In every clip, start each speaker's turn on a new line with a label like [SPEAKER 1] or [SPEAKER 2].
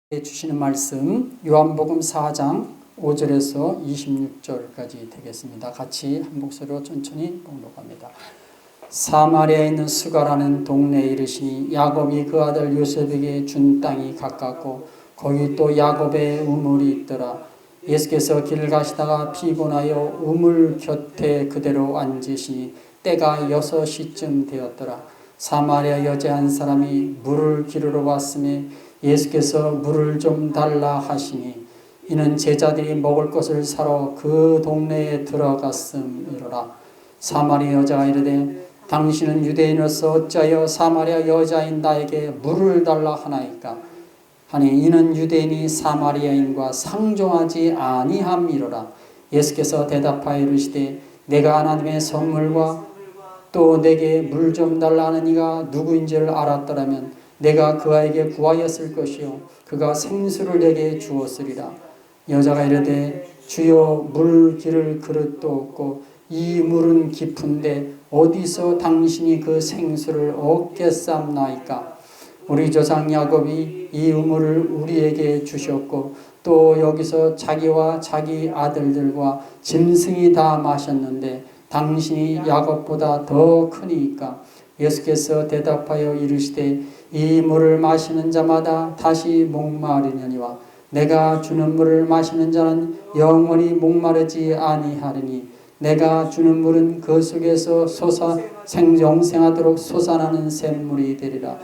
[SPEAKER 1] 주시는 말씀 요한복음 4장 5절에서 26절까지 되겠습니다. 같이 한 목소리로 천천히 봉독합니다. 사마리아에 있는 스가라는 동네에 이르시니 야곱이 그 아들 요셉에게 준 땅이 가깝고 거기 또 야곱의 우물이 있더라. 예수께서 길을 가시다가 피곤하여 우물 곁에 그대로 앉으시니 때가 6시쯤 되었더라. 사마리아 여자 한 사람이 물을 기르러 왔으며 예수께서 물을 좀 달라 하시니 이는 제자들이 먹을 것을 사러 그 동네에 들어갔음이로라. 사마리아 여자가 이르되 당신은 유대인으로서 어찌하여 사마리아 여자인 나에게 물을 달라 하나이까 하니 이는 유대인이 사마리아인과 상종하지 아니함이로라. 예수께서 대답하여 이르시되 내가 하나님의 선물과 또 내게 물 좀 달라 하는 이가 누구인지를 알았더라면 내가 그아에게 구하였을 것이요 그가 생수를 내게 주었으리라. 여자가 이르되 주여 물 기를 그릇도 없고 이 물은 깊은데 어디서 당신이 그 생수를 얻겠삼나이까. 우리 조상 야곱이 이 우물을 우리에게 주셨고 또 여기서 자기와 자기 아들들과 짐승이 다 마셨는데 당신이 야곱보다 더 크니까. 예수께서 대답하여 이르시되 이 물을 마시는 자마다 다시 목마르려니와 내가 주는 물을 마시는 자는 영원히 목마르지 아니하리니 내가 주는 물은 그 속에서 영생하도록 솟아나는 샘물이 되리라.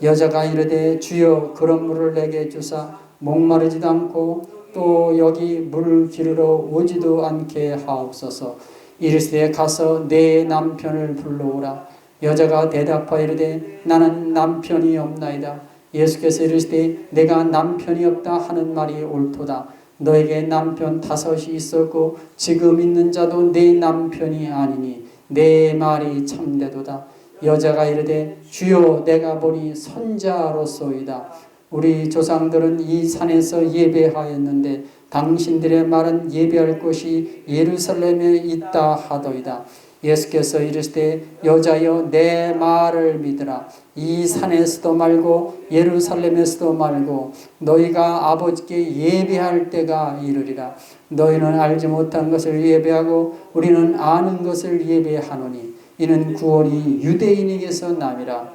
[SPEAKER 1] 여자가 이르되 주여 그런 물을 내게 주사 목마르지도 않고 또 여기 물 기르러 오지도 않게 하옵소서. 이르시되 가서 내 남편을 불러오라. 여자가 대답하여 이르되 나는 남편이 없나이다. 예수께서 이르시되 내가 남편이 없다 하는 말이 옳도다. 너에게 남편 5이 있었고 지금 있는 자도 네 남편이 아니니 내 말이 참되도다. 여자가 이르되 주여 내가 보니 선자로소이다. 우리 조상들은 이 산에서 예배하였는데 당신들의 말은 예배할 곳이 예루살렘에 있다 하더이다. 예수께서 이르시되 여자여 내 말을 믿으라. 이 산에서도 말고 예루살렘에서도 말고 너희가 아버지께 예배할 때가 이르리라. 너희는 알지 못한 것을 예배하고 우리는 아는 것을 예배하노니 이는 구원이 유대인에게서 남이라.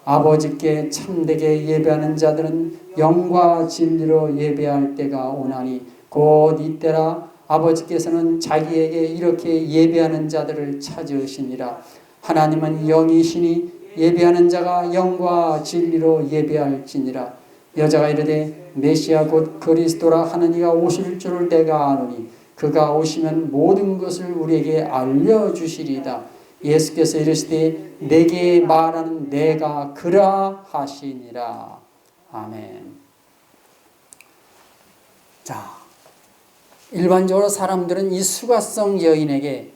[SPEAKER 1] 아버지께 참되게 예배하는 자들은 영과 진리로 예배할 때가 오나니 곧 이때라. 아버지께서는 자기에게 이렇게 예배하는 자들을 찾으시니라. 하나님은 영이시니 예배하는 자가 영과 진리로 예배할지니라. 여자가 이르되 메시아 곧 그리스도라 하는 이가 오실 줄을 내가 아노니 그가 오시면 모든 것을 우리에게 알려주시리이다. 예수께서 이르시되 내게 말하는 내가 그라 하시니라. 아멘. 자, 일반적으로 사람들은 이 수가성 여인에게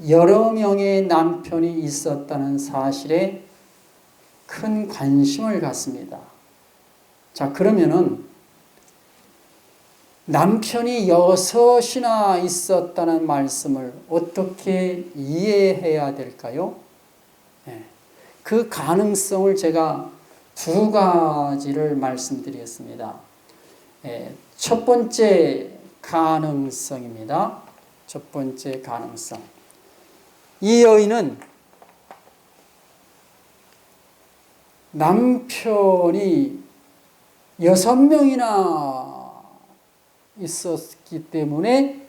[SPEAKER 1] 여러 명의 남편이 있었다는 사실에 큰 관심을 갖습니다. 자, 그러면은 남편이 6이나 있었다는 말씀을 어떻게 이해해야 될까요? 그 가능성을 제가 2가지를 말씀드리겠습니다. 첫 번째 가능성입니다. 첫 번째 가능성. 이 여인은 남편이 6명이나 있었기 때문에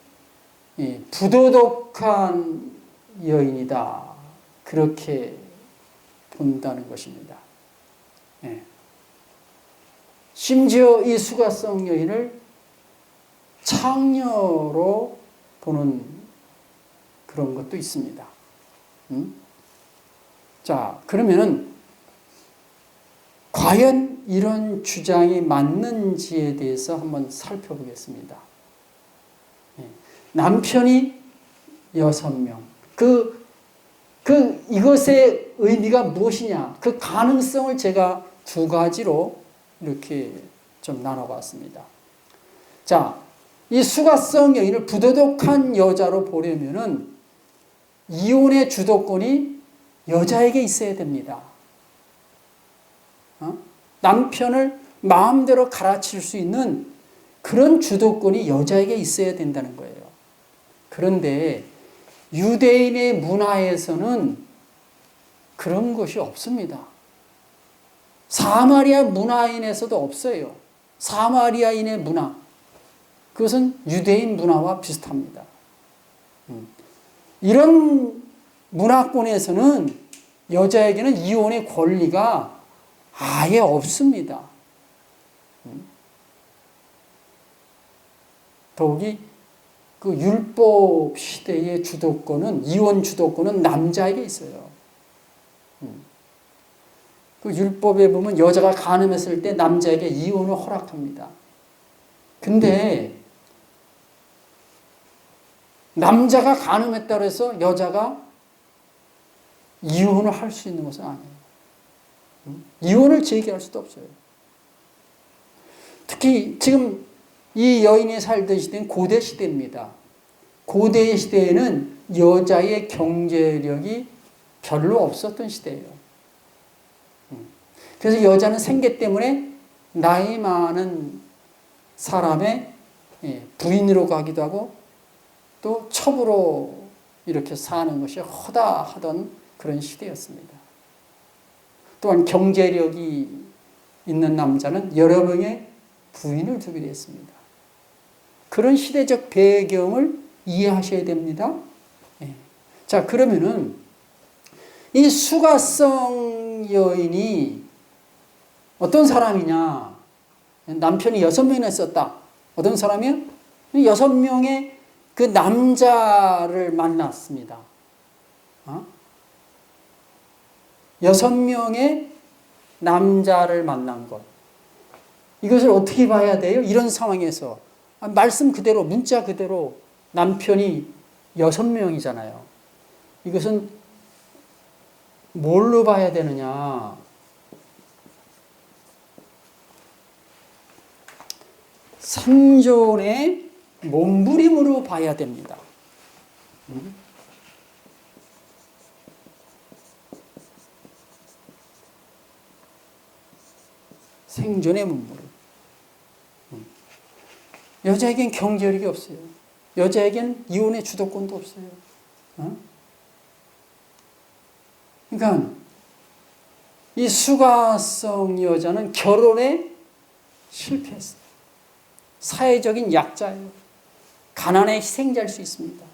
[SPEAKER 1] 부도덕한 여인이다. 그렇게 본다는 것입니다. 심지어 이 수가성 여인을 창녀로 보는 그런 것도 있습니다. 자, 그러면은 과연 이런 주장이 맞는지에 대해서 한번 살펴보겠습니다. 남편이 6명. 이것의 의미가 무엇이냐? 그 가능성을 제가 2가지로 이렇게 좀 나눠봤습니다. 자, 이 수가성 여인을 부도덕한 여자로 보려면은 이혼의 주도권이 여자에게 있어야 됩니다. 남편을 마음대로 갈아칠 수 있는 그런 주도권이 여자에게 있어야 된다는 거예요. 그런데 유대인의 문화에서는 그런 것이 없습니다. 사마리아 문화인에서도 없어요. 사마리아인의 문화. 그것은 유대인 문화와 비슷합니다. 이런 문화권에서는 여자에게는 이혼의 권리가 아예 없습니다. 더욱이 그 율법 시대의 주도권은, 이혼 주도권은 남자에게 있어요. 그 율법에 보면 여자가 간음했을 때 남자에게 이혼을 허락합니다. 근데 남자가 간음했다고 해서 여자가 이혼을 할 수 있는 것은 아니에요. 이혼을 제기할 수도 없어요. 특히 지금 이 여인이 살던 시대는 고대 시대입니다. 고대 시대에는 여자의 경제력이 별로 없었던 시대예요. 그래서 여자는 생계 때문에 나이 많은 사람의 부인으로 가기도 하고 또 첩으로 이렇게 사는 것이 허다하던 그런 시대였습니다. 또한 경제력이 있는 남자는 여러 명의 부인을 두기도 했습니다. 그런 시대적 배경을 이해하셔야 됩니다. 자, 그러면은 이 수가성 여인이 어떤 사람이냐? 남편이 6명이나 있었다. 어떤 사람이요? 6명의 그 남자를 만났습니다. 6명의 남자를 만난 것. 이것을 어떻게 봐야 돼요? 이런 상황에서. 말씀 그대로, 문자 그대로 남편이 6명이잖아요. 이것은 뭘로 봐야 되느냐? 생존의 몸부림으로 봐야 됩니다. 생존의 몸부림. 여자에겐 경제력이 없어요. 여자에겐 이혼의 주도권도 없어요. 그러니까 이 수가성 여자는 결혼에 실패했어요. 사회적인 약자예요. 가난의 희생자일 수 있습니다.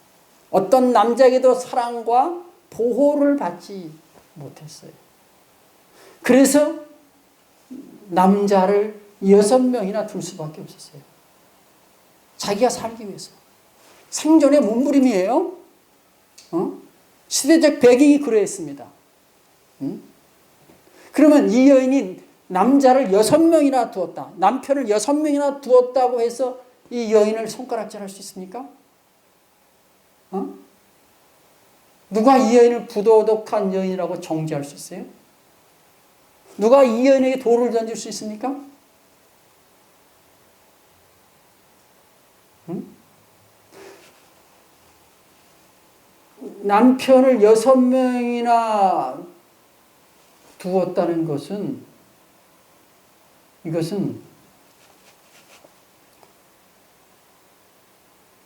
[SPEAKER 1] 어떤 남자에게도 사랑과 보호를 받지 못했어요. 그래서 남자를 6명이나 둘 수밖에 없었어요. 자기가 살기 위해서. 생존의 몸부림이에요. 시대적 배경이 그러했습니다. 그러면 이 여인이 남자를 6명이나 두었다. 남편을 6명이나 두었다고 해서 이 여인을 손가락질할 수 있습니까? 누가 이 여인을 부도덕한 여인이라고 정죄할 수 있어요? 누가 이 여인에게 돌을 던질 수 있습니까? 남편을 6명이나 두었다는 것은, 이것은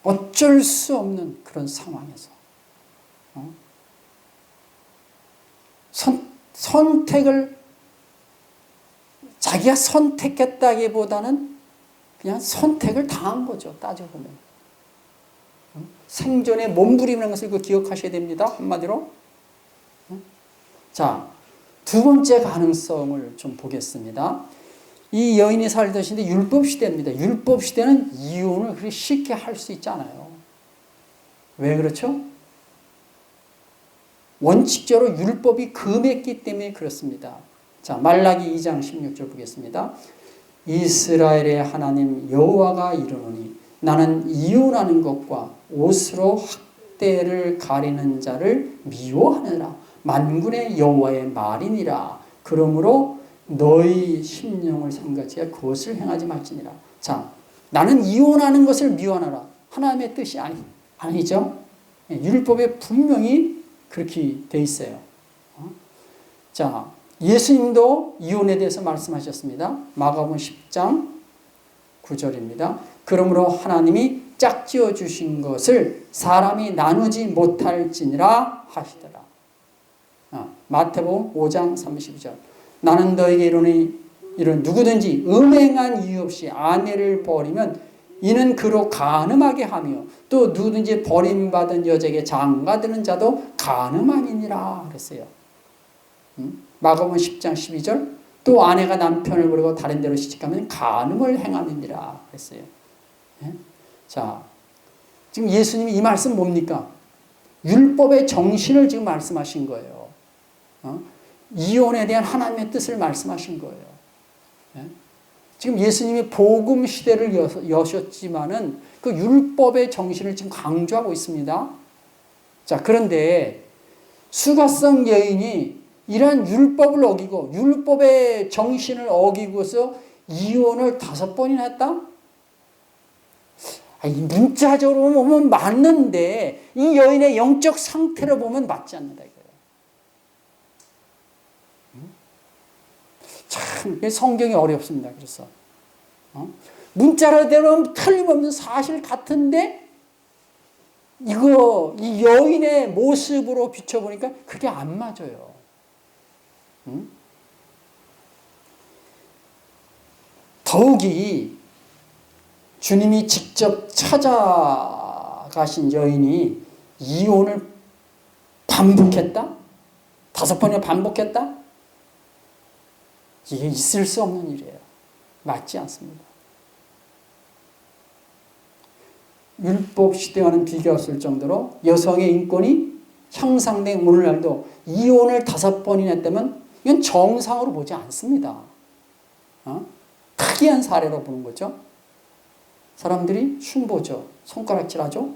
[SPEAKER 1] 어쩔 수 없는 그런 상황에서 선택을 자기가 선택했다기보다는 그냥 선택을 당한 거죠. 따져보면. 생존의 몸부림이라는 것을 기억하셔야 됩니다. 한마디로. 자, 두 번째 가능성을 좀 보겠습니다. 이 여인이 살던 시대 율법 시대입니다. 율법 시대는 이혼을 그렇게 쉽게 할 수 있지 않아요. 왜 그렇죠? 원칙적으로 율법이 금했기 때문에 그렇습니다. 자, 말라기 2장 16절 보겠습니다. 이스라엘의 하나님 여호와가 이르노니 나는 이혼하는 것과 옷으로 학대를 가리는 자를 미워하느라 만군의 여호와의 말이니라. 그러므로 너희 심령을 삼가지야 그것을 행하지 말지니라. 자, 나는 이혼하는 것을 미워하노라. 하나님의 뜻이 아니죠. 율법에 분명히 그렇게 돼 있어요. 자, 예수님도 이혼에 대해서 말씀하셨습니다. 마가복음 10장 9절입니다. 그러므로 하나님이 짝지어 주신 것을 사람이 나누지 못할지니라 하시더라. 마태복음 5장 32절. 나는 너에게 이르노니 이런 누구든지 음행한 이유 없이 아내를 버리면 이는 그로 간음하게 하며 또 누구든지 버림받은 여자에게 장가드는 자도 간음하니라 그랬어요. 마가복음 10장 12절. 또 아내가 남편을 버리고 다른 데로 시집가면 간음을 행하느니라 그랬어요. 예? 자, 지금 예수님이 이 말씀 뭡니까? 율법의 정신을 지금 말씀하신 거예요. 이혼에 대한 하나님의 뜻을 말씀하신 거예요. 예? 지금 예수님이 복음 시대를 여셨지만은 그 율법의 정신을 지금 강조하고 있습니다. 자, 그런데 수가성 여인이 이러한 율법을 어기고 율법의 정신을 어기고서 이혼을 5번이나 했다? 문자적으로 보면 맞는데 이 여인의 영적 상태를 보면 맞지 않는다 이거예요. 참 성경이 어렵습니다. 그래서 문자로대로 틀림없는 사실 같은데 이 여인의 모습으로 비춰보니까 그게 안 맞아요. 더욱이 주님이 직접 찾아가신 여인이 이혼을 반복했다? 5번이나 반복했다? 이게 있을 수 없는 일이에요. 맞지 않습니다. 율법 시대와는 비교할 수 없을 정도로 여성의 인권이 향상된 오늘날도 이혼을 5번이나 했다면 이건 정상으로 보지 않습니다. 특이한 사례로 보는 거죠. 사람들이 흉보죠. 손가락질하죠.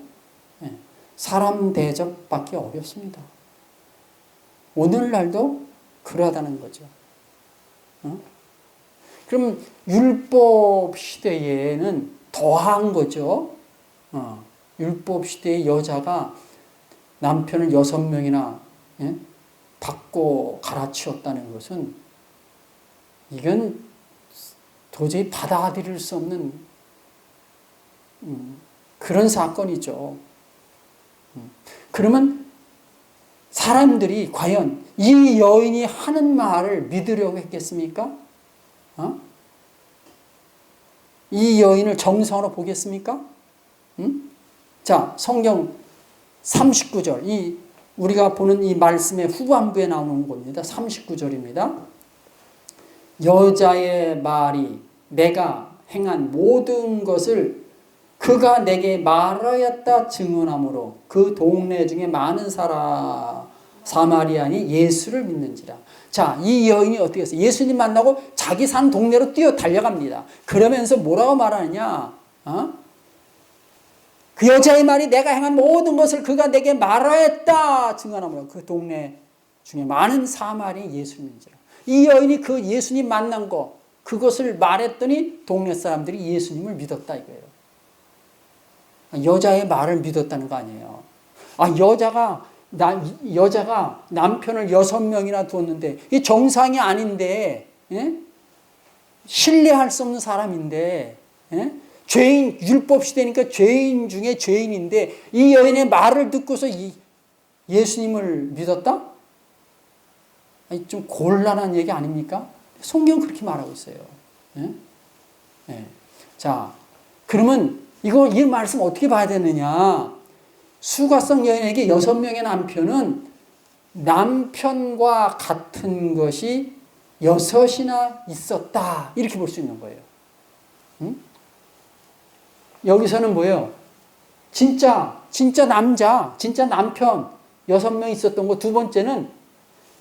[SPEAKER 1] 네. 사람 대접받기 어렵습니다. 오늘날도 그러하다는 거죠. 그럼 율법 시대에는 더한 거죠. 율법 시대의 여자가 남편을 6명이나 받고 갈아치웠다는 것은 이건 도저히 받아들일 수 없는 그런 사건이죠. 그러면 사람들이 과연 이 여인이 하는 말을 믿으려고 했겠습니까? 이 여인을 정상으로 보겠습니까? 자, 성경 39절, 우리가 보는 이 말씀의 후반부에 나오는 겁니다. 39절입니다. 여자의 말이 내가 행한 모든 것을 그가 내게 말하였다 증언하므로 그 동네 중에 많은 사마리아인이 예수를 믿는지라. 자, 이 여인이 어떻게 했어요? 예수님 만나고 자기 산 동네로 뛰어 달려갑니다. 그러면서 뭐라고 말하느냐? 그 여자의 말이 내가 행한 모든 것을 그가 내게 말하였다 증언하므로 그 동네 중에 많은 사마리아인이 예수를 믿는지라. 이 여인이 그 예수님 만난 거 그것을 말했더니 동네 사람들이 예수님을 믿었다 이거예요. 여자의 말을 믿었다는 거 아니에요. 여자가 남편을 6명이나 두었는데 이 정상이 아닌데, 신뢰할 수 없는 사람인데, 죄인, 율법 시대니까 죄인 중에 죄인인데 이 여인의 말을 듣고서 예수님을 믿었다? 좀 곤란한 얘기 아닙니까? 성경은 그렇게 말하고 있어요. 자, 그러면 이 말씀 어떻게 봐야 되느냐? 수가성 여인에게 6명의 남편은 남편과 같은 것이 6이나 있었다. 이렇게 볼 수 있는 거예요. 여기서는 뭐예요? 진짜 남자, 진짜 남편 6명 있었던 거. 두 번째는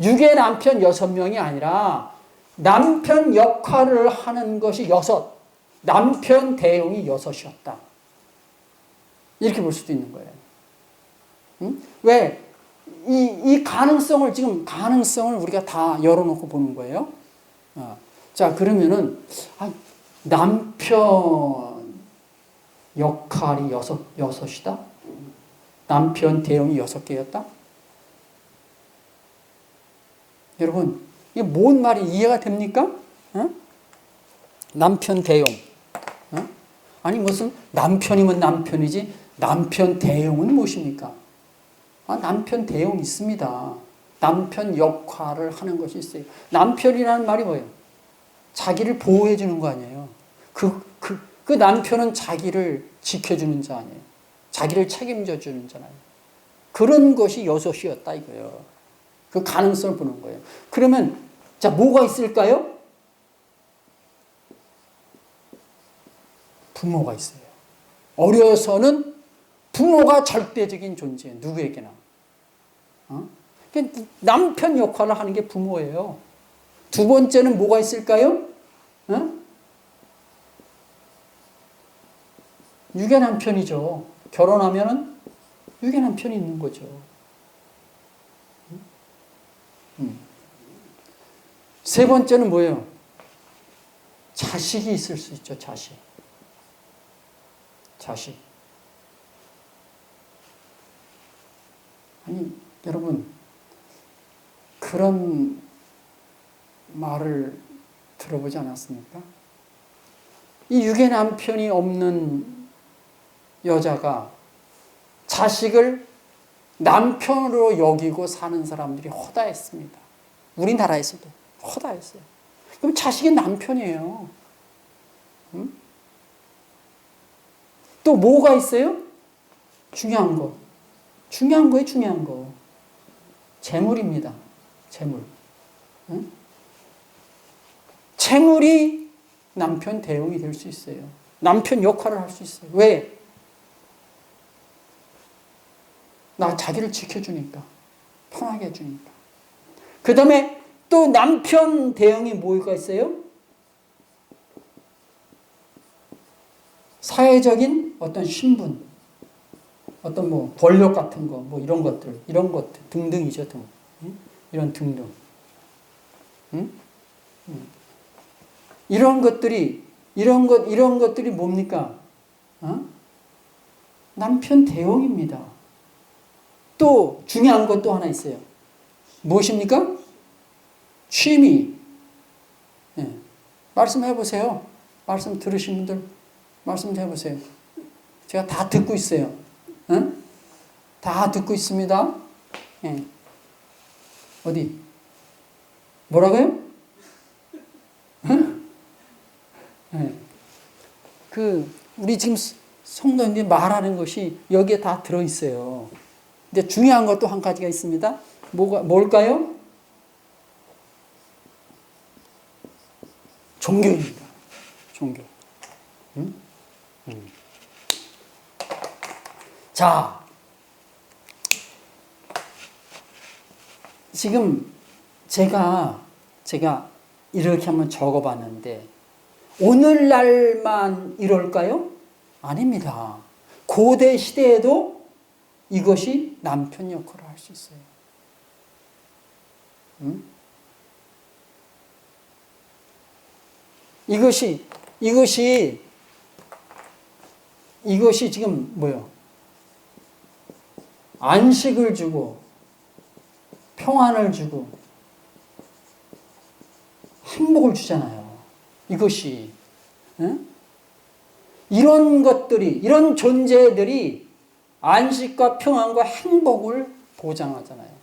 [SPEAKER 1] 육의 남편 6명이 아니라 남편 역할을 하는 것이 6, 남편 대용이 6이었다. 이렇게 볼 수도 있는 거예요. 왜? 이 가능성을 우리가 다 열어놓고 보는 거예요. 자, 그러면은, 남편 역할이 6이다? 남편 대용이 6개였다? 여러분, 이게 뭔 말이 이해가 됩니까? 어? 남편 대용. 어? 아니 무슨 남편이면 남편이지 남편 대용은 무엇입니까? 남편 대용이 있습니다. 남편 역할을 하는 것이 있어요. 남편이라는 말이 뭐예요? 자기를 보호해 주는 거 아니에요. 그 남편은 자기를 지켜주는 자 아니에요. 자기를 책임져 주는 자아니에요. 그런 것이 여섯이었다 이거예요. 그 가능성을 보는 거예요. 그러면 자 뭐가 있을까요? 부모가 있어요. 어려서는 부모가 절대적인 존재예요. 누구에게나. 남편 역할을 하는 게 부모예요. 두 번째는 뭐가 있을까요? 유괴 남편이죠. 결혼하면은 유괴 남편이 있는 거죠. 세 번째는 뭐예요? 자식이 있을 수 있죠. 자식. 아니 여러분 그런 말을 들어보지 않았습니까? 이 유괴 남편이 없는 여자가 자식을 남편으로 여기고 사는 사람들이 허다했습니다. 우리나라에서도 허다했어요. 그럼 자식이 남편이에요. 또 뭐가 있어요? 중요한 거. 중요한 거. 재물입니다. 재물. 재물이 남편 대용이 될 수 있어요. 남편 역할을 할 수 있어요. 왜? 나 자기를 지켜주니까. 편하게 해주니까. 그 다음에 또 남편 대용이 뭐가 있어요? 사회적인 어떤 신분, 어떤 뭐 권력 같은 거, 뭐 이런 것들 등등이죠, 등. 이런 등등. 이런 것들이 뭡니까? 남편 대용입니다. 또 중요한 것도 하나 있어요. 무엇입니까? 취미. 말씀해 보세요. 말씀 들으신 분들 말씀 좀 해보세요. 제가 다 듣고 있어요. 다 듣고 있습니다. 어디? 뭐라고요? 우리 지금 성도님들이 말하는 것이 여기에 다 들어있어요. 근데 중요한 것도 한 가지가 있습니다. 뭘까요? 종교입니다. 종교. 자, 지금 제가 이렇게 한번 적어봤는데 오늘날만 이럴까요? 아닙니다. 고대 시대에도 이것이 남편 역할을 할 수 있어요. 이것이 지금 뭐예요? 안식을 주고 평안을 주고 행복을 주잖아요. 이것이 이런 것들이 이런 존재들이 안식과 평안과 행복을 보장하잖아요.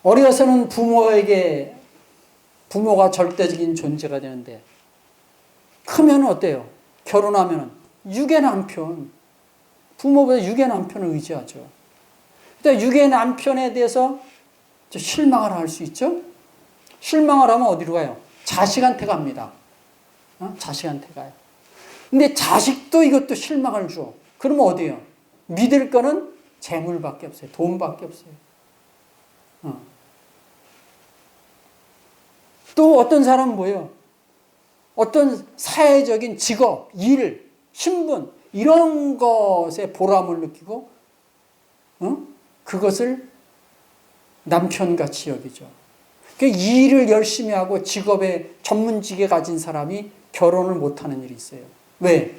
[SPEAKER 1] 어려서는 부모가 절대적인 존재가 되는데 크면 어때요? 결혼하면 유괴 남편, 부모보다 유괴 남편을 의지하죠. 그러니까 유괴 남편에 대해서 실망을 할 수 있죠. 실망을 하면 어디로 가요? 자식한테 갑니다. 자식한테 가요. 근데 자식도 이것도 실망을 줘. 그러면 어디예요? 믿을 거는 재물밖에 없어요. 돈밖에 없어요. 또 어떤 사람은 뭐예요? 어떤 사회적인 직업, 일, 신분 이런 것에 보람을 느끼고 그것을 남편같이 여기죠. 그러니까 일을 열심히 하고 직업에 전문직에 가진 사람이 결혼을 못하는 일이 있어요. 왜?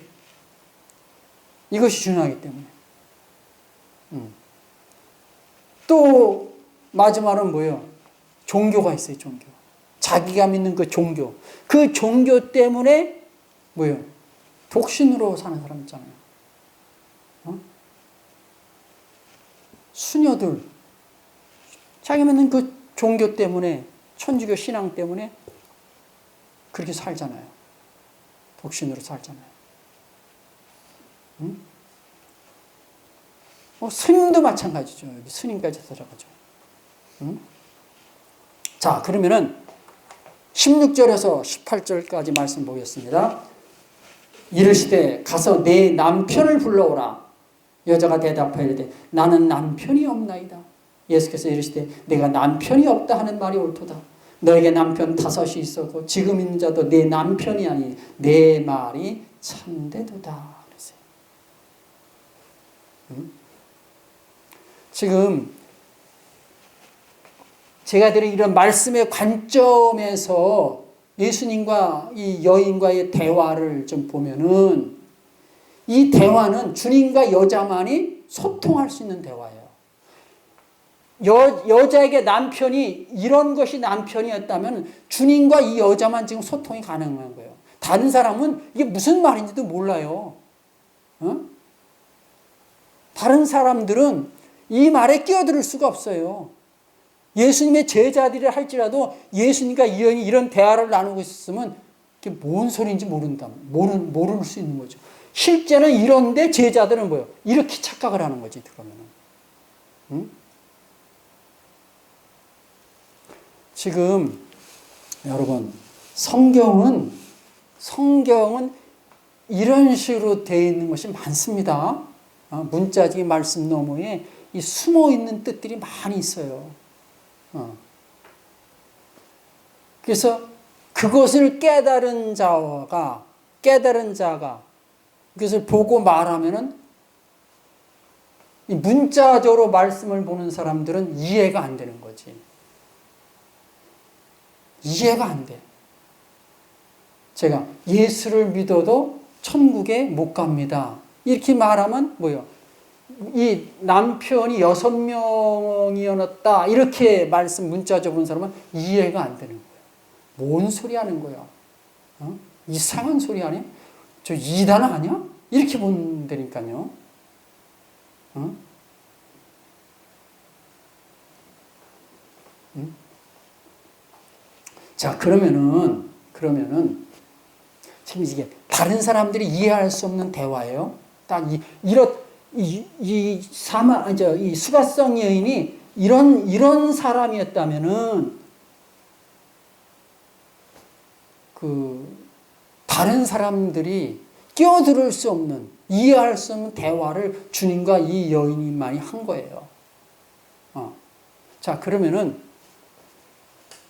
[SPEAKER 1] 이것이 중요하기 때문에. 또 마지막은 뭐예요? 종교가 있어요. 종교. 자기가 믿는 그 종교. 그 종교 때문에 뭐예요? 독신으로 사는 사람 있잖아요. 수녀들 자기 믿는 그 종교 때문에, 천주교 신앙 때문에 그렇게 살잖아요. 독신으로 살잖아요. 스님도 마찬가지죠. 여기 스님까지 들어가죠. 자, 그러면은 16절에서 18절까지 말씀 보겠습니다. 이르시되 가서 내 남편을 불러오라. 여자가 대답하이르되 나는 남편이 없나이다. 예수께서 이르시되 내가 남편이 없다 하는 말이 옳도다. 너에게 남편 5이 있었고 지금 있는 자도 내 남편이 아니 내 말이 참되도다. 그랬어요. 지금 제가 드린 이런 말씀의 관점에서 예수님과 이 여인과의 대화를 좀 보면은 이 대화는 주님과 여자만이 소통할 수 있는 대화예요. 여자에게 남편이 이런 것이 남편이었다면 주님과 이 여자만 지금 소통이 가능한 거예요. 다른 사람은 이게 무슨 말인지도 몰라요. 다른 사람들은 이 말에 끼어들 수가 없어요. 예수님의 제자들이 할지라도 예수님과 이 여인이 이런 대화를 나누고 있었으면 그게 뭔 소리인지 모를 수 있는 거죠. 실제는 이런데 제자들은 뭐예요? 이렇게 착각을 하는 거지, 그러면은. 지금 여러분 성경은 이런 식으로 되어 있는 것이 많습니다. 문자적인 말씀 너머에 이 숨어 있는 뜻들이 많이 있어요. 그래서 그것을 깨달은 자가 그것을 보고 말하면은 이 문자적으로 말씀을 보는 사람들은 이해가 안 되는 거지. 이해가 안 돼. 제가 예수를 믿어도 천국에 못 갑니다. 이렇게 말하면 뭐예요? 이 남편이 6명이었다. 이렇게 말씀 문자적으로 본 사람은 이해가 안 되는 거예요. 뭔 소리 하는 거야? 이상한 소리 하네? 저 이단 아니야? 이렇게 본다니까요. 자, 그러면은 지금 이게 다른 사람들이 이해할 수 없는 대화예요. 딱 이 수가성 여인이 이런 사람이었다면은 다른 사람들이 끼어들 수 없는, 이해할 수 없는 대화를 주님과 이 여인만이 한 거예요. 자, 그러면은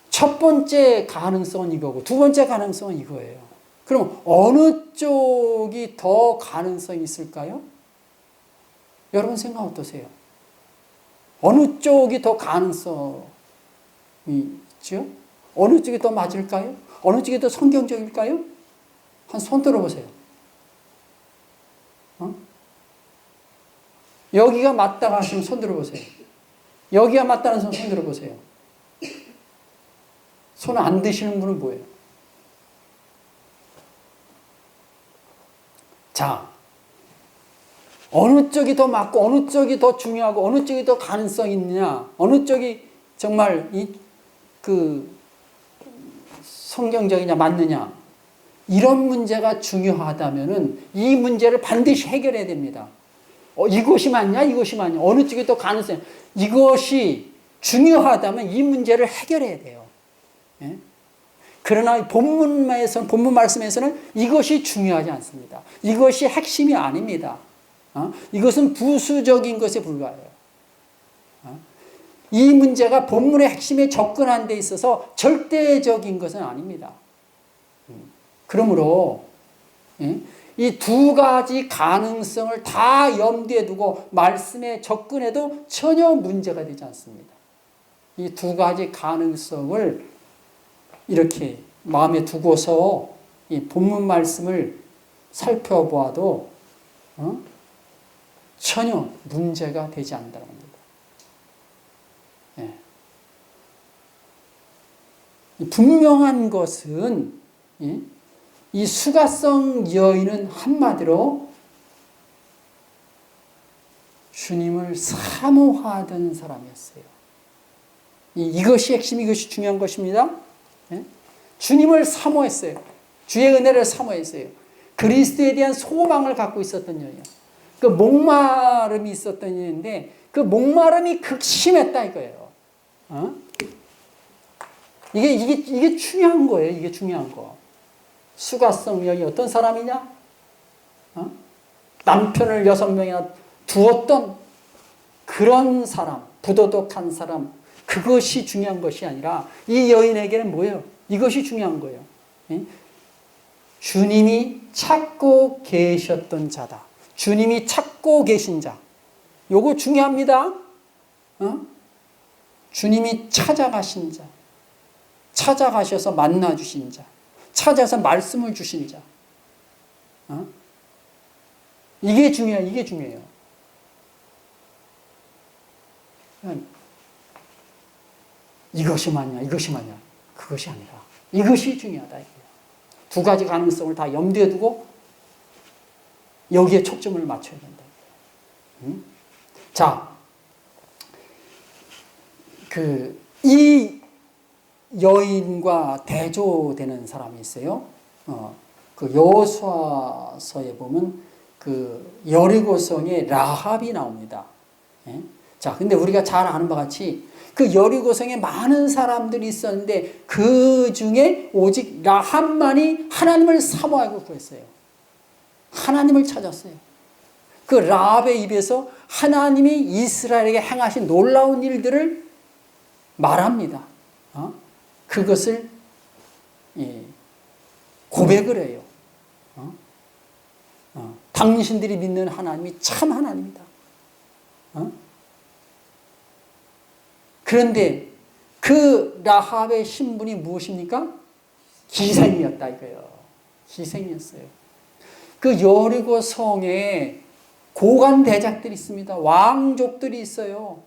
[SPEAKER 1] 첫 번째 가능성은 이거고 두 번째 가능성은 이거예요. 그럼 어느 쪽이 더 가능성이 있을까요? 여러분 생각 어떠세요? 어느 쪽이 더 가능성이 있죠? 어느 쪽이 더 맞을까요? 어느 쪽이 더 성경적일까요? 한 손 들어보세요. 여기가 맞다고 하시면 손 들어보세요. 여기가 맞다는 손 들어보세요. 손 안 드시는 분은 뭐예요? 자, 어느 쪽이 더 맞고 어느 쪽이 더 중요하고 어느 쪽이 더 가능성이 있느냐, 어느 쪽이 정말 성경적이냐 맞느냐, 이런 문제가 중요하다면은 이 문제를 반드시 해결해야 됩니다. 이것이 맞냐 이것이 맞냐, 어느 쪽이 더 가능성이, 이것이 중요하다면 이 문제를 해결해야 돼요. 예? 그러나 본문 말씀에서는 이것이 중요하지 않습니다. 이것이 핵심이 아닙니다. 이것은 부수적인 것에 불과해요. 이 문제가 본문의 핵심에 접근하는 데 있어서 절대적인 것은 아닙니다. 그러므로 이 두 가지 가능성을 다 염두에 두고 말씀에 접근해도 전혀 문제가 되지 않습니다. 이 두 가지 가능성을 이렇게 마음에 두고서 이 본문 말씀을 살펴보아도 전혀 문제가 되지 않는다는 겁니다. 예. 분명한 것은 이 수가성 여인은 한마디로 주님을 사모하던 사람이었어요. 이것이 핵심, 이것이 중요한 것입니다. 주님을 사모했어요. 주의 은혜를 사모했어요. 그리스도에 대한 소망을 갖고 있었던 여인이에요. 그 목마름이 있었던 여인인데 그 목마름이 극심했다 이거예요. 이게 중요한 거예요. 이게 중요한 거. 수가성 여인이 어떤 사람이냐? 남편을 6명이나 두었던 그런 사람, 부도덕한 사람, 그것이 중요한 것이 아니라 이 여인에게는 뭐예요? 이것이 중요한 거예요. 주님이 찾고 계셨던 자다. 주님이 찾고 계신 자. 요거 중요합니다. 주님이 찾아가신 자. 찾아가셔서 만나주신 자. 찾아서 말씀을 주신 자. 이게 중요해요. 이게 중요해요. 이것이 맞냐, 이것이 맞냐. 그것이 아니라 이것이 중요하다. 두 가지 가능성을 다 염두에 두고 여기에 초점을 맞춰야 된다. 자, 이 여인과 대조되는 사람이 있어요. 그 여호수아서에 보면 그 여리고성의 라합이 나옵니다. 자, 근데 우리가 잘 아는 바와 같이 그 여리고성에 많은 사람들이 있었는데 그 중에 오직 라합만이 하나님을 사모하고 구했어요. 하나님을 찾았어요. 그 라합의 입에서 하나님이 이스라엘에게 행하신 놀라운 일들을 말합니다. 그것을 고백을 해요. 당신들이 믿는 하나님이 참 하나님이다. 그런데 그 라합의 신분이 무엇입니까? 기생이었다 이거예요. 기생이었어요. 그 여리고 성에 고관 대작들이 있습니다. 왕족들이 있어요.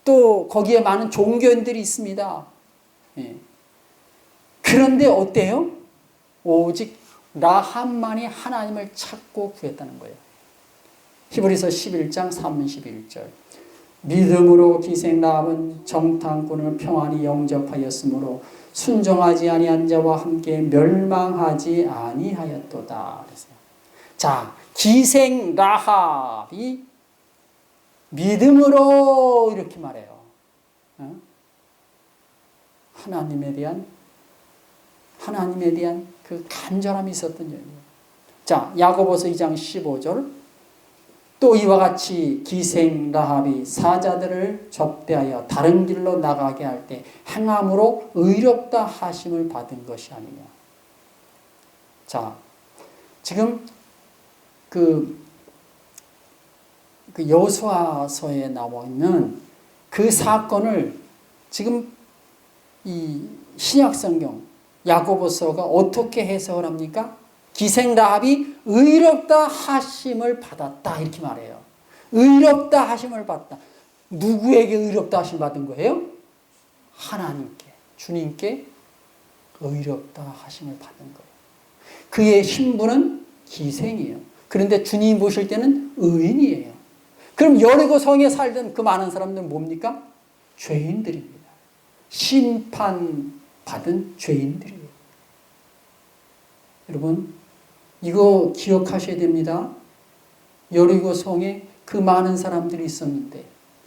[SPEAKER 1] 또 거기에 많은 종교인들이 있습니다. 그런데 어때요? 오직 라합만이 하나님을 찾고 구했다는 거예요. 히브리서 11장 31절. 믿음으로 기생 라합은 정탐꾼을 평안히 영접하였으므로 순종하지 아니한 자와 함께 멸망하지 아니하였도다. 그랬어요. 자, 기생 라합이 믿음으로 이렇게 말해요. 하나님에 대한 그 간절함이 있었던 여인이에요. 자, 야고보서 2장 15절. 또 이와 같이 기생 라합이 사자들을 접대하여 다른 길로 나가게 할 때 행함으로 의롭다 하심을 받은 것이 아니냐. 자, 지금 그 여호수아서에 나와 있는 그 사건을 지금 이 신약 성경 야고보서가 어떻게 해석을 합니까? 기생 라합이 의롭다 하심을 받았다 이렇게 말해요. 의롭다 하심을 받았다. 누구에게 의롭다 하심을 받은 거예요? 하나님께, 주님께 의롭다 하심을 받은 거예요. 그의 신분은 기생이에요. 그런데 주님이 보실 때는 의인이에요. 그럼 여리고 성에 살던 그 많은 사람들은 뭡니까? 죄인들입니다. 심판받은 죄인들이에요. 여러분, 이거 기억하셔야 됩니다. 여리고 성에 그 많은 사람들이 있었는데,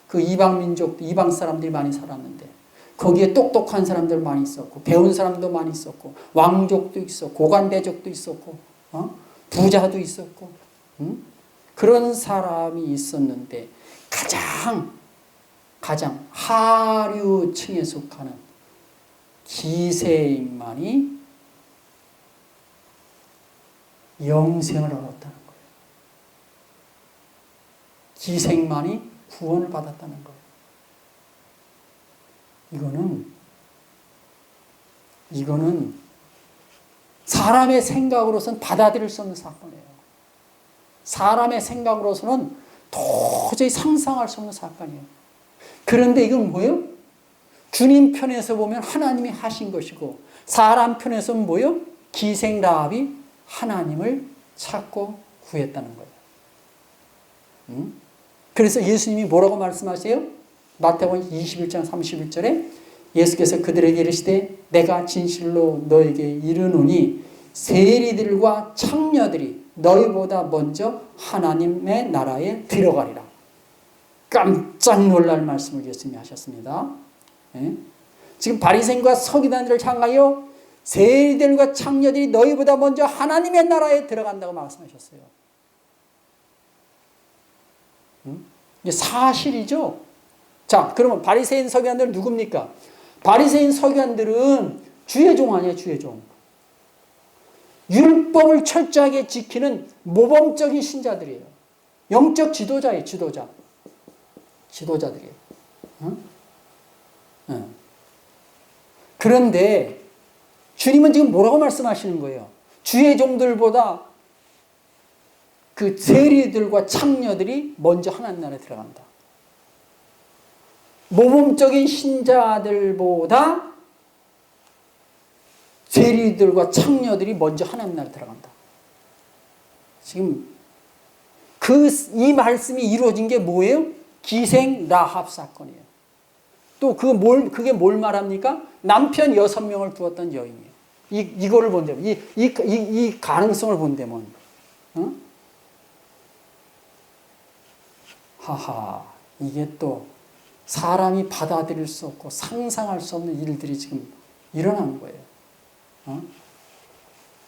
[SPEAKER 1] 그 이방 민족, 이방 사람들이 많이 살았는데, 거기에 똑똑한 사람들 많이 있었고, 배운 사람도 많이 있었고, 왕족도 있었고, 고관대족도 있었고, 부자도 있었고, 그런 사람이 있었는데, 가장 하류층에 속하는 기생만이 영생을 얻었다는 거예요. 기생만이 구원을 받았다는 거예요. 이거는 사람의 생각으로선 받아들일 수 없는 사건이에요. 사람의 생각으로서는 도저히 상상할 수 없는 사건이에요. 그런데 이건 뭐예요? 주님 편에서 보면 하나님이 하신 것이고 사람 편에서는 뭐예요? 기생 라합이 하나님을 찾고 구했다는 거예요. 그래서 예수님이 뭐라고 말씀하세요? 마태복음 21장 31절에 예수께서 그들에게 이르시되 내가 진실로 너에게 이르노니 세리들과 창녀들이 너희보다 먼저 하나님의 나라에 들어가리라. 깜짝 놀랄 말씀을 예수님이 하셨습니다. 예? 지금 바리새인과 서기관들을 향하여 세리들과 창녀들이 너희보다 먼저 하나님의 나라에 들어간다고 말씀하셨어요. 이게 사실이죠. 자, 그러면 바리새인 서기관들은 누굽니까? 바리새인 서기관들은 주의 종 아니에요, 주의 종. 율법을 철저하게 지키는 모범적인 신자들이에요. 영적 지도자예요, 지도자. 지도자들이에요. 응? 응. 그런데 주님은 지금 뭐라고 말씀하시는 거예요? 주의 종들보다 그 세리들과 창녀들이 먼저 하나님 나라에 들어간다. 모범적인 신자들보다 세리들과 창녀들이 먼저 하나님 나라에 들어간다. 지금 이 말씀이 이루어진 게 뭐예요? 기생 라합 사건이에요. 또 그게 뭘 말합니까? 남편 6명을 두었던 여인이에요. 이거를 본다면, 이 가능성을 본다면, 응? 하하, 이게 또 사람이 받아들일 수 없고 상상할 수 없는 일들이 지금 일어나는 거예요. 어?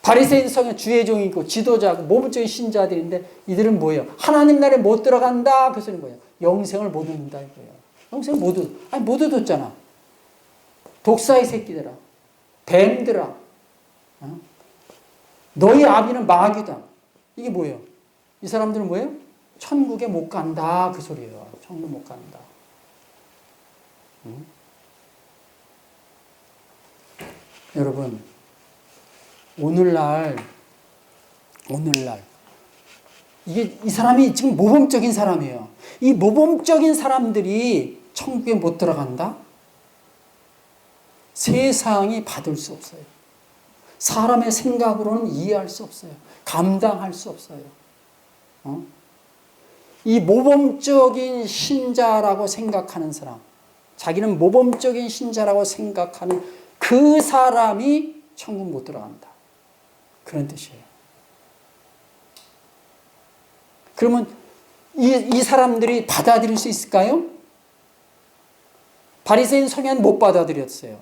[SPEAKER 1] 바리새인 성의 주의 종이고 지도자고 모범적인 신자들인데 이들은 뭐예요? 하나님 나라에 못 들어간다 그 소리인 거예요. 영생을 못 얻는다 이거예요. 영생을 못 얻었잖아. 독사의 새끼들아, 뱀들아, 어? 너희 아비는 마귀다. 이게 뭐예요? 이 사람들은 뭐예요? 천국에 못 간다 그 소리예요. 천국 못 간다. 여러분, 오늘날 이 사람이 지금 모범적인 사람이에요. 이 모범적인 사람들이 천국에 못 들어간다? 세상이 받을 수 없어요. 사람의 생각으로는 이해할 수 없어요. 감당할 수 없어요. 이 모범적인 신자라고 생각하는 사람, 자기는 모범적인 신자라고 생각하는 그 사람이 천국 못 들어간다. 그런 뜻이에요. 그러면 이 사람들이 받아들일 수 있을까요? 바리새인 서기관 못 받아들였어요.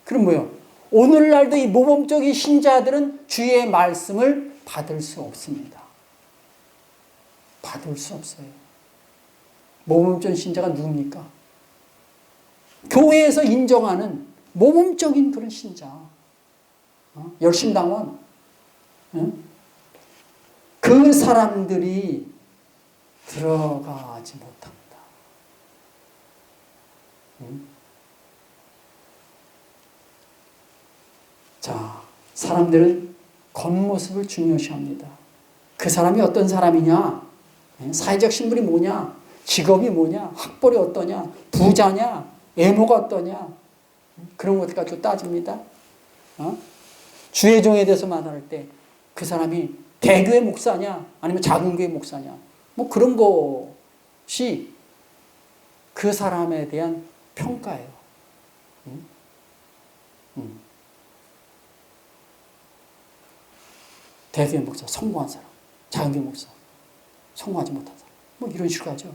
[SPEAKER 1] 그럼 뭐요? 오늘날도 이 모범적인 신자들은 주의 말씀을 받을 수 없습니다. 받을 수 없어요. 모범적인 신자가 누굽니까? 교회에서 인정하는 모범적인 그런 신자. 열심당원. 그 사람들이 들어가지 못합니다. 자, 사람들은 겉모습을 중요시합니다. 그 사람이 어떤 사람이냐? 사회적 신분이 뭐냐? 직업이 뭐냐? 학벌이 어떠냐? 부자냐? 외모가 어떠냐? 그런 것들 가지고 따집니다. 주의 종에 대해서 말할 때 그 사람이 대교회 목사냐? 아니면 작은 교회 목사냐? 뭐 그런 것이 그 사람에 대한 평가예요. 대교회 목사, 성공한 사람, 작은 교회 목사, 성공하지 못한 사람, 뭐 이런 식으로 하죠.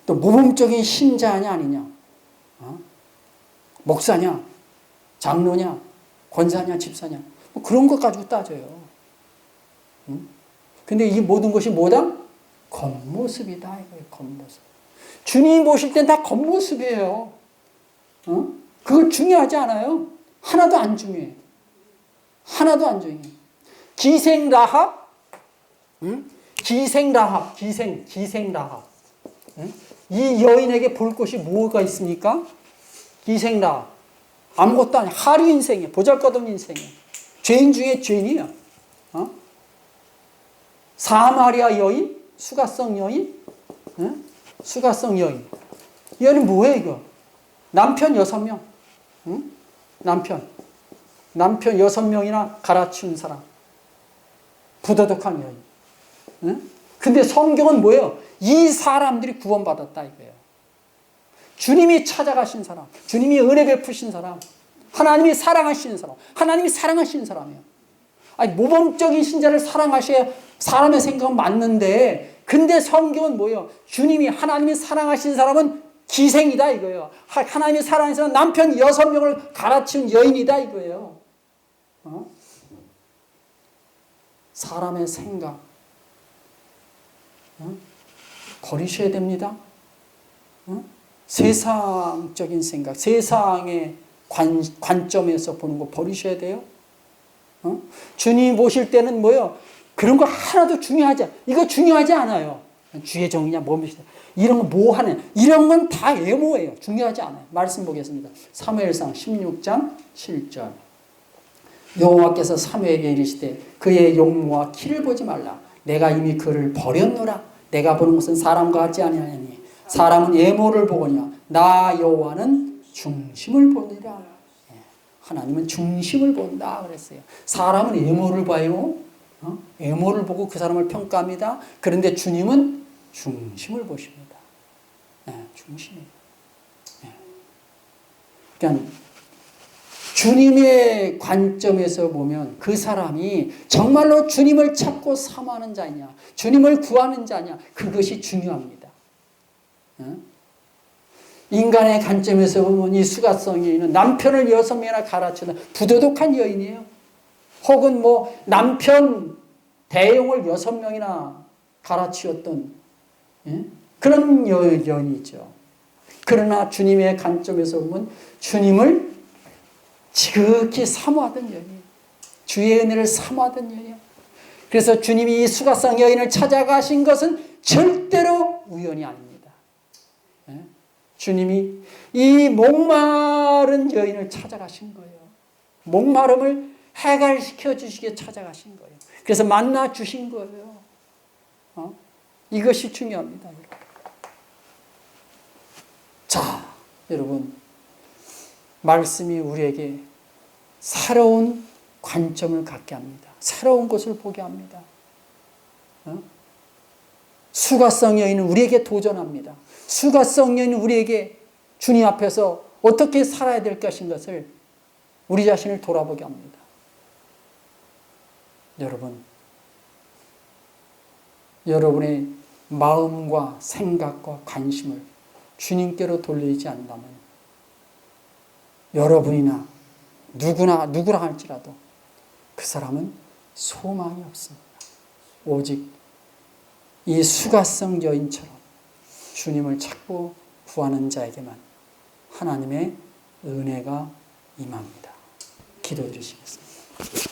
[SPEAKER 1] 또 모범적인 신자냐 아니냐, 목사냐, 장로냐, 권사냐, 집사냐, 뭐 그런 것 가지고 따져요. 근데 이 모든 것이 뭐다? 겉모습이다 이거예요. 겉모습. 주님 보실 땐 다 겉모습이에요. 그걸 중요하지 않아요. 하나도 안 중요해. 하나도 안 중요해. 기생 라합, 기생 라합. 이 여인에게 볼 것이 뭐가 있습니까? 기생 라합. 아무것도 아니야. 하류 인생이에요. 보잘것없는 인생이에요. 죄인 중에 죄인이에요. 사마리아 여인? 수가성 여인? 수가성 여인. 얘는 뭐예요, 이거? 남편 6명. 남편 6명이나 갈아치운 사람. 부도덕한 여인. 근데 성경은 뭐예요? 이 사람들이 구원받았다 이거예요. 주님이 찾아가신 사람, 주님이 은혜 베푸신 사람, 하나님이 사랑하시는 사람, 하나님이 사랑하시는 사람이에요. 아니, 모범적인 신자를 사랑하셔야 사람의 생각은 맞는데, 근데 성경은 뭐예요? 주님이, 하나님이 사랑하신 사람은 기생이다 이거예요. 하나님이 사랑하는 사람은 남편 6명을 갈아치운 여인이다 이거예요. 사람의 생각 버리셔야 됩니다. 세상적인 생각, 세상의 관점에서 보는 거 버리셔야 돼요. 주님 모실 때는 뭐예요? 그런 거 하나도 중요하지 않아요. 이거 중요하지 않아요. 주의 종이냐 뭡니까? 이런 거 뭐 하는, 이런 건 다 애모예요. 중요하지 않아요. 말씀 보겠습니다. 사무엘상 16장 7절. 여호와께서 사무엘에게 이르시되 그의 용모와 키를 보지 말라. 내가 이미 그를 버렸노라. 내가 보는 것은 사람과 같지 아니하니 사람은 애모를 보거니와 나 여호와는 중심을 보니라. 하나님은 중심을 본다 그랬어요. 사람은 애모를 봐요. 애모를 보고 그 사람을 평가합니다. 그런데 주님은 중심을 보십니다. 중심이에요. 그러니까 주님의 관점에서 보면 그 사람이 정말로 주님을 찾고 사모하는 자냐, 주님을 구하는 자냐, 그것이 중요합니다. 인간의 관점에서 보면 이 수가성 여인은 남편을 6명이나 갈아치는 부도덕한 여인이에요. 혹은 뭐 남편 대용을 6명이나 갈아치웠던 그런 여인이죠. 그러나 주님의 관점에서 보면 주님을 지극히 사모하던 여인이에요. 주의 은혜를 사모하던 여인이에요. 그래서 주님이 이 수가성 여인을 찾아가신 것은 절대로 우연이 아닙니다. 주님이 이 목마른 여인을 찾아가신 거예요. 목마름을 해결시켜 주시기에 찾아가신 거예요. 그래서 만나 주신 거예요. 이것이 중요합니다. 자, 여러분, 말씀이 우리에게 새로운 관점을 갖게 합니다. 새로운 것을 보게 합니다. 수가성 여인은 우리에게 도전합니다. 수가성 여인은 우리에게 주님 앞에서 어떻게 살아야 될 것인 것을 우리 자신을 돌아보게 합니다. 여러분의 마음과 생각과 관심을 주님께로 돌리지 않는다면 여러분이나 누구라 할지라도 그 사람은 소망이 없습니다. 오직 이 수가성 여인처럼 주님을 찾고 구하는 자에게만 하나님의 은혜가 임합니다. 기도해 주시겠습니다.